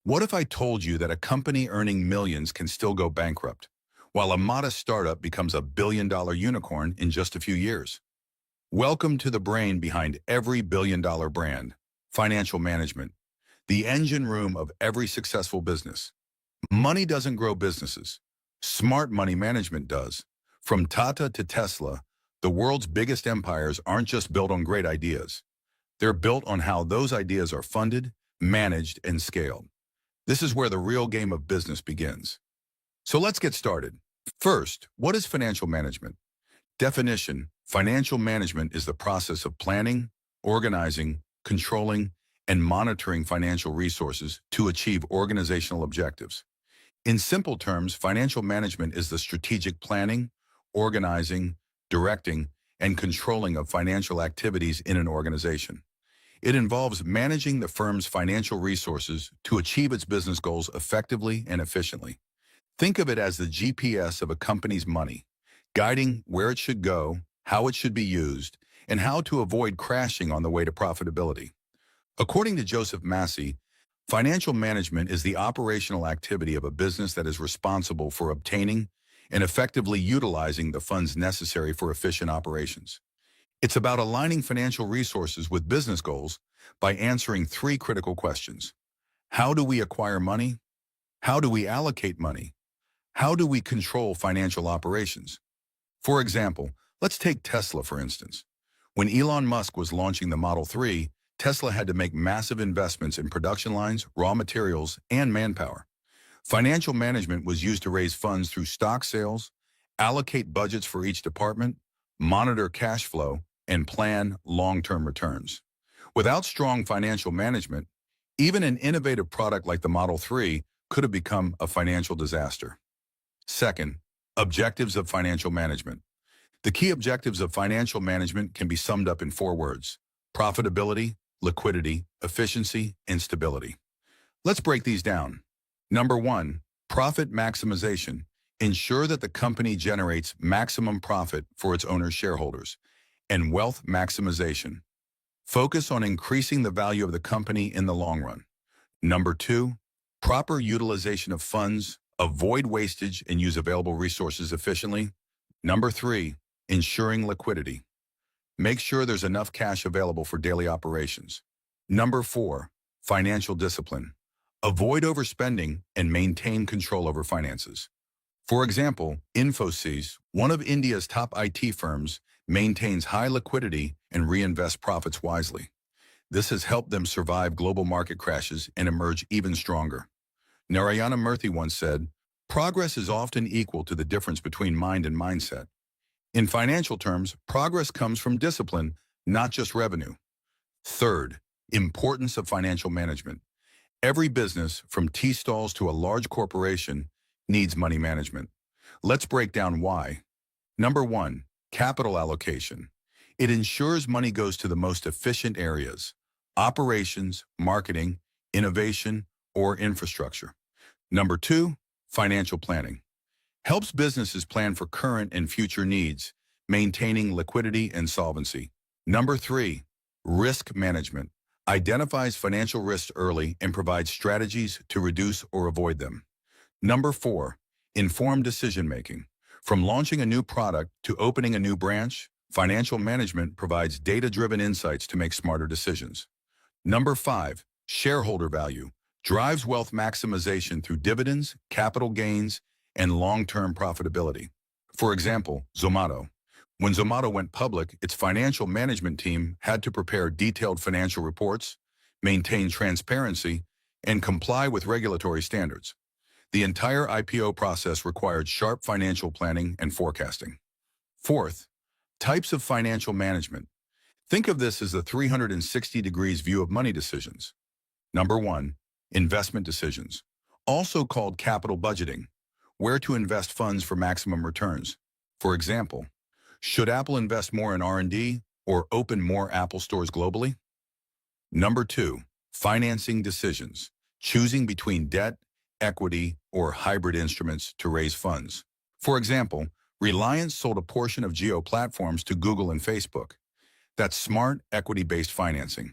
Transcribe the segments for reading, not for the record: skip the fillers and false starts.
What if I told you that a company earning millions can still go bankrupt, while a modest startup becomes a billion-dollar unicorn in just a few years? Welcome to the brain behind every billion-dollar brand, financial management, the engine room of every successful business. Money doesn't grow businesses. Smart money management does. From Tata to Tesla, the world's biggest empires aren't just built on great ideas. They're built on how those ideas are funded, managed, and scaled. This is where the real game of business begins. So let's get started. First, what is financial management? Definition: financial management is the process of planning, organizing, controlling, and monitoring financial resources to achieve organizational objectives. In simple terms, financial management is the strategic planning, organizing, directing, and controlling of financial activities in an organization. It involves managing the firm's financial resources to achieve its business goals effectively and efficiently. Think of it as the GPS of a company's money, guiding where it should go, how it should be used, and how to avoid crashing on the way to profitability. According to Joseph Massey, financial management is the operational activity of a business that is responsible for obtaining and effectively utilizing the funds necessary for efficient operations. It's about aligning financial resources with business goals by answering three critical questions. How do we acquire money? How do we allocate money? How do we control financial operations? For example, let's take Tesla for instance. When Elon Musk was launching the Model 3, Tesla had to make massive investments in production lines, raw materials, and manpower. Financial management was used to raise funds through stock sales, allocate budgets for each department, monitor cash flow, and plan long-term returns. Without strong financial management, even an innovative product like the Model 3 could have become a financial disaster. Second, objectives of financial management. The key objectives of financial management can be summed up in four words: profitability, liquidity, efficiency, and stability. Let's break these down. Number one, profit maximization. Ensure that the company generates maximum profit for its owners' shareholders. And wealth maximization. Focus on increasing the value of the company in the long run. Number two, proper utilization of funds. Avoid wastage and use available resources efficiently. Number three, ensuring liquidity. Make sure there's enough cash available for daily operations. Number four, financial discipline. Avoid overspending and maintain control over finances. For example, Infosys, one of India's top IT firms, maintains high liquidity and reinvests profits wisely. This has helped them survive global market crashes and emerge even stronger. Narayana Murthy once said, "Progress is often equal to the difference between mind and mindset." In financial terms, progress comes from discipline, not just revenue. Third, importance of financial management. Every business, from tea stalls to a large corporation, needs money management. Let's break down why. Number one, capital allocation. It ensures money goes to the most efficient areas: operations, marketing, innovation, or infrastructure. Number two, financial planning. Helps businesses plan for current and future needs, maintaining liquidity and solvency. Number three, risk management. Identifies financial risks early and provides strategies to reduce or avoid them. Number four, informed decision-making. From launching a new product to opening a new branch, financial management provides data-driven insights to make smarter decisions. Number five, shareholder value. Drives wealth maximization through dividends, capital gains, and long-term profitability. For example, Zomato. When Zomato went public, its financial management team had to prepare detailed financial reports, maintain transparency, and comply with regulatory standards. The entire IPO process required sharp financial planning and forecasting. Fourth, types of financial management. Think of this as the 360 degrees view of money decisions. Number one, investment decisions, also called capital budgeting, where to invest funds for maximum returns. For example, should Apple invest more in R&D or open more Apple stores globally? Number two, financing decisions, choosing between debt, equity, or hybrid instruments to raise funds. For example, Reliance sold a portion of Geo Platforms to Google and Facebook. That's smart, equity-based financing.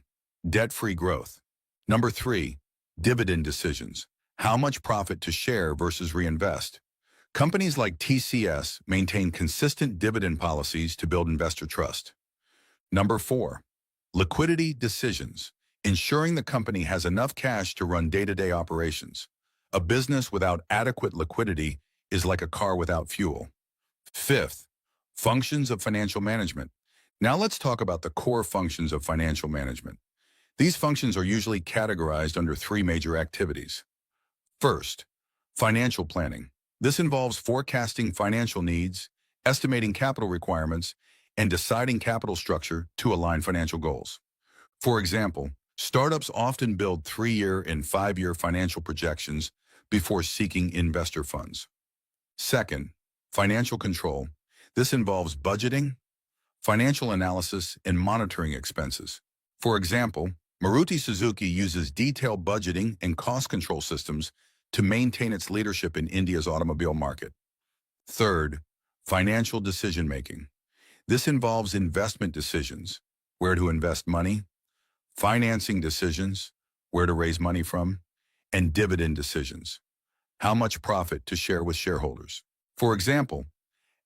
Debt-free growth. Number three, Dividend decisions. How much profit to share versus reinvest. Companies like TCS maintain consistent dividend policies to build investor trust. Number 4, liquidity decisions. Ensuring the company has enough cash to run day-to-day operations. A business without adequate liquidity is like a car without fuel. Fifth, functions of financial management. Now let's talk about the core functions of financial management. These functions are usually categorized under 3 major activities. First, financial planning. This involves forecasting financial needs, estimating capital requirements, and deciding capital structure to align financial goals. For example, startups often build 3-year and 5-year financial projections before seeking investor funds. Second, financial control. This involves budgeting, financial analysis, and monitoring expenses. For example, Maruti Suzuki uses detailed budgeting and cost control systems to maintain its leadership in India's automobile market. Third, financial decision-making. This involves investment decisions, where to invest money, financing decisions, where to raise money from, and dividend decisions, how much profit to share with shareholders. For example,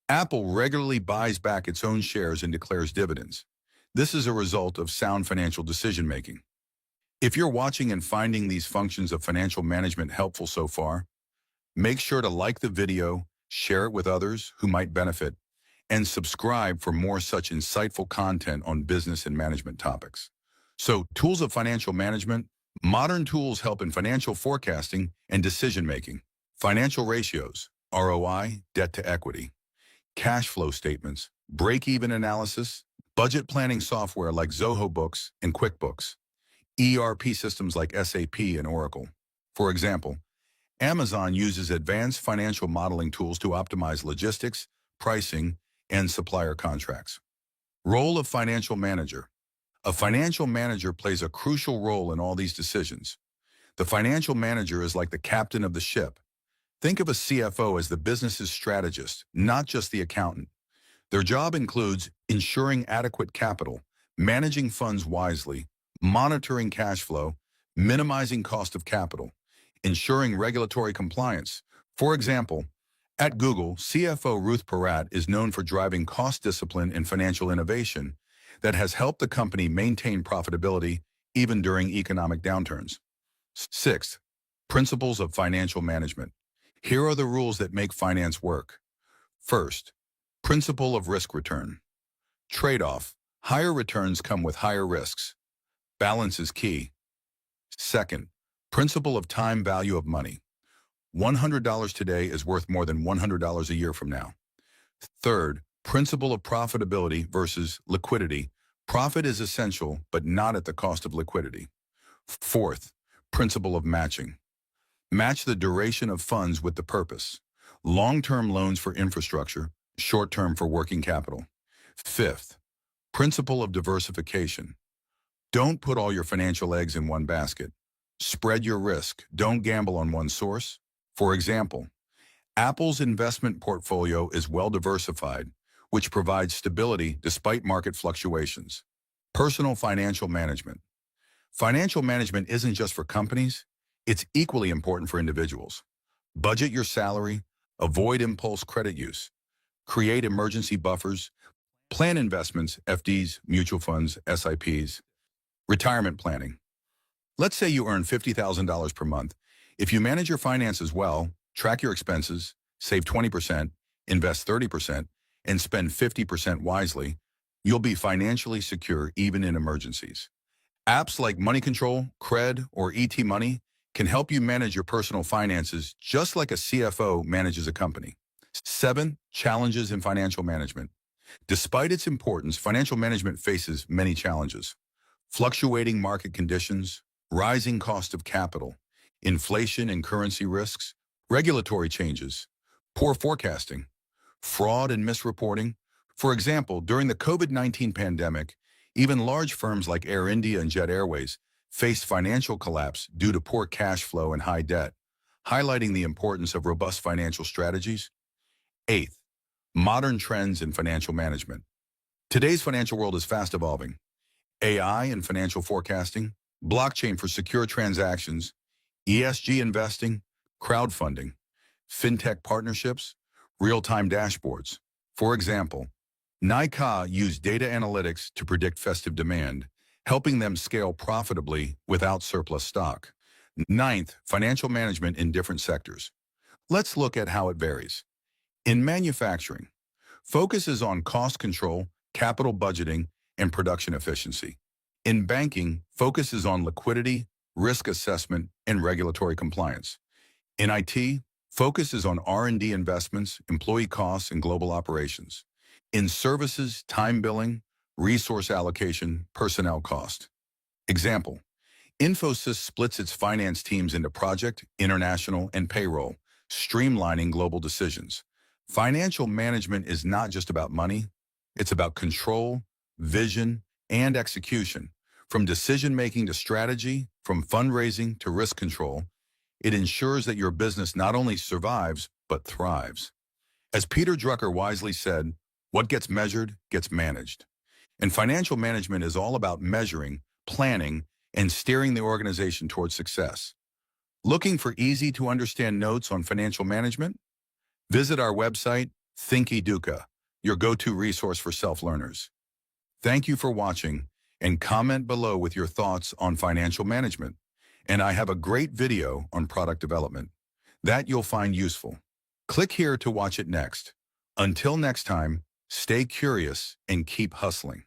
Apple regularly buys back its own shares and declares dividends. This is a result of sound financial decision-making. If you're watching and finding these functions of financial management helpful so far, make sure to like the video, share it with others who might benefit, and subscribe for more such insightful content on business and management topics. So, tools of financial management. Modern tools help in financial forecasting and decision-making. Financial ratios, ROI, debt to equity, cash flow statements, break-even analysis, budget planning software like Zoho Books and QuickBooks, ERP systems like SAP and Oracle. For example, Amazon uses advanced financial modeling tools to optimize logistics, pricing, and supplier contracts. Role of financial manager. A financial manager plays a crucial role in all these decisions. The financial manager is like the captain of the ship. Think of a CFO as the business's strategist, not just the accountant. Their job includes ensuring adequate capital, managing funds wisely, monitoring cash flow, minimizing cost of capital, ensuring regulatory compliance. For example, at Google, CFO Ruth Porat is known for driving cost discipline and financial innovation that has helped the company maintain profitability even during economic downturns. Sixth, principles of financial management. Here are the rules that make finance work. First, principle of risk return. Trade-off. Higher returns come with higher risks. Balance is key. Second, principle of time value of money. $100 today is worth more than $100 a year from now. Third, principle of profitability versus liquidity. Profit is essential, but not at the cost of liquidity. Fourth, principle of matching. Match the duration of funds with the purpose. Long-term loans for infrastructure, short-term for working capital. Fifth, principle of diversification. Don't put all your financial eggs in one basket. Spread your risk. Don't gamble on one source. For example, Apple's investment portfolio is well diversified, which provides stability despite market fluctuations. Personal financial management. Financial management isn't just for companies, it's equally important for individuals. Budget your salary, avoid impulse credit use, create emergency buffers, plan investments, FDs, mutual funds, SIPs, retirement planning. Let's say you earn $50,000 per month. If you manage your finances well, track your expenses, save 20%, invest 30%, and spend 50% wisely, you'll be financially secure even in emergencies. Apps like Money Control, Cred, or ET Money can help you manage your personal finances just like a CFO manages a company. 7, challenges in financial management. Despite its importance, financial management faces many challenges. Fluctuating market conditions, rising cost of capital, inflation and currency risks, regulatory changes, poor forecasting, fraud and misreporting. For example, during the COVID-19 pandemic, even large firms like Air India and Jet Airways faced financial collapse due to poor cash flow and high debt, highlighting the importance of robust financial strategies. 8th, modern trends in financial management. Today's financial world is fast evolving. AI and financial forecasting, blockchain for secure transactions, ESG investing, crowdfunding, fintech partnerships, real-time dashboards. For example, Nika used data analytics to predict festive demand, helping them scale profitably without surplus stock. Ninth, financial management in different sectors. Let's look at how it varies. In manufacturing, focus is on cost control, capital budgeting, and production efficiency. In banking, focus is on liquidity, risk assessment, and regulatory compliance. In IT, focus is on R&D investments, employee costs, and global operations. In services, time billing, resource allocation, personnel cost. Example, Infosys splits its finance teams into project, international, and payroll, streamlining global decisions. Financial management is not just about money, it's about control, vision, and execution. From decision-making to strategy, from fundraising to risk control, it ensures that your business not only survives, but thrives. As Peter Drucker wisely said, what gets measured gets managed. And financial management is all about measuring, planning, and steering the organization towards success. Looking for easy-to-understand notes on financial management? Visit our website, ThinkEduca, your go-to resource for self-learners. Thank you for watching, and comment below with your thoughts on financial management. And I have a great video on product development that you'll find useful. Click here to watch it next. Until next time, stay curious and keep hustling.